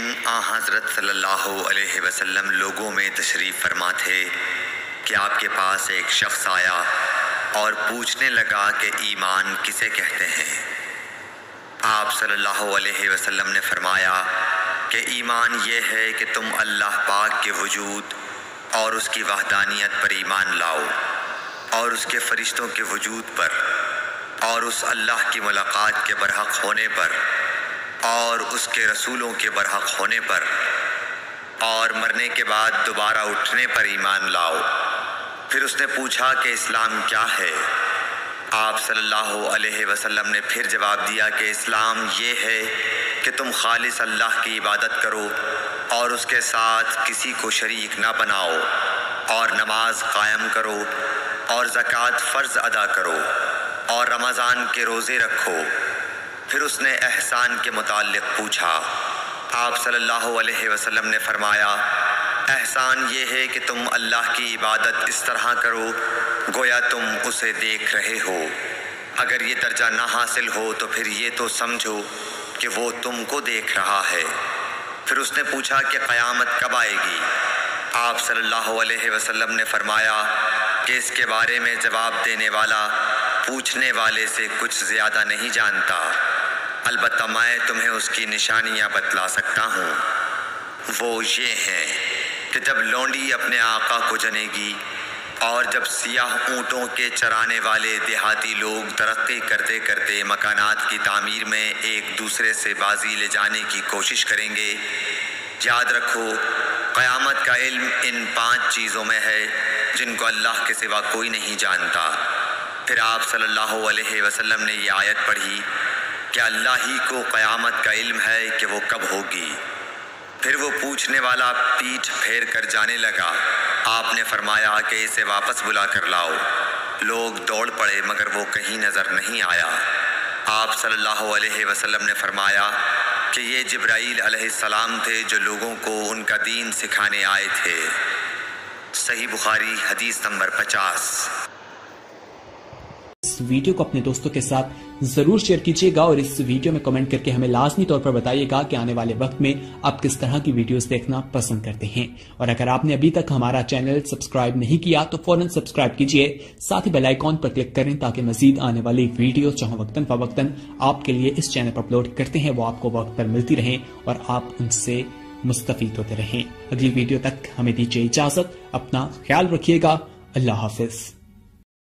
دن حضرت صلی اللہ علیہ وسلم لوگوں میں تشریف فرما تھے کہ آپ کے پاس ایک شخص آیا اور پوچھنے لگا کہ ایمان کسے کہتے ہیں۔ آپ صلی اللہ علیہ وسلم نے فرمایا کہ ایمان یہ ہے کہ تم اللہ پاک کے وجود اور اس کی وحدانیت پر ایمان لاؤ، اور اس کے فرشتوں کے وجود پر، اور اس اللہ کی ملاقات کے برحق ہونے پر، اور اس کے رسولوں کے برحق ہونے پر، اور مرنے کے بعد دوبارہ اٹھنے پر ایمان لاؤ۔ پھر اس نے پوچھا کہ اسلام کیا ہے؟ آپ صلی اللہ علیہ وسلم نے پھر جواب دیا کہ اسلام یہ ہے کہ تم خالص اللہ کی عبادت کرو اور اس کے ساتھ کسی کو شریک نہ بناؤ، اور نماز قائم کرو، اور زکوٰۃ فرض ادا کرو، اور رمضان کے روزے رکھو۔ پھر اس نے احسان کے متعلق پوچھا۔ آپ صلی اللہ علیہ وسلم نے فرمایا، احسان یہ ہے کہ تم اللہ کی عبادت اس طرح کرو گویا تم اسے دیکھ رہے ہو۔ اگر یہ درجہ نہ حاصل ہو تو پھر یہ تو سمجھو کہ وہ تم کو دیکھ رہا ہے۔ پھر اس نے پوچھا کہ قیامت کب آئے گی؟ آپ صلی اللہ علیہ وسلم نے فرمایا کہ اس کے بارے میں جواب دینے والا پوچھنے والے سے کچھ زیادہ نہیں جانتا، البتہ میں تمہیں اس کی نشانیاں بتلا سکتا ہوں۔ وہ یہ ہیں کہ جب لونڈی اپنے آقا کو جنے گی، اور جب سیاہ اونٹوں کے چرانے والے دیہاتی لوگ ترقی کرتے کرتے مکانات کی تعمیر میں ایک دوسرے سے بازی لے جانے کی کوشش کریں گے، یاد رکھو قیامت کا علم ان 5 چیزوں میں ہے جن کو اللہ کے سوا کوئی نہیں جانتا۔ پھر آپ صلی اللہ علیہ وسلم نے یہ آیت پڑھی کہ اللہ ہی کو قیامت کا علم ہے کہ وہ کب ہوگی۔ پھر وہ پوچھنے والا پیٹھ پھیر کر جانے لگا۔ آپ نے فرمایا کہ اسے واپس بلا کر لاؤ۔ لوگ دوڑ پڑے مگر وہ کہیں نظر نہیں آیا۔ آپ صلی اللہ علیہ وسلم نے فرمایا کہ یہ جبرائیل علیہ السلام تھے جو لوگوں کو ان کا دین سکھانے آئے تھے۔ صحیح بخاری حدیث نمبر 50۔ اس ویڈیو کو اپنے دوستوں کے ساتھ ضرور شیئر کیجیے گا، اور اس ویڈیو میں کمنٹ کر کے ہمیں لازمی طور پر بتائیے گا کہ آنے والے وقت میں آپ کس طرح کی ویڈیوز دیکھنا پسند کرتے ہیں۔ اور اگر آپ نے ابھی تک ہمارا چینل سبسکرائب نہیں کیا تو فوراً سبسکرائب کیجیے، ساتھ ہی بیل آئیکن پر کلک کریں تاکہ مزید آنے والی ویڈیوز جہاں وقتاً فوقتاً آپ کے لیے اس چینل پر اپلوڈ کرتے ہیں وہ آپ کو وقت پر ملتی رہیں اور آپ ان سے مستفید ہوتے رہیں۔ اگلی ویڈیو تک ہمیں دیجیے اجازت، اپنا خیال رکھیے گا، اللہ حافظ۔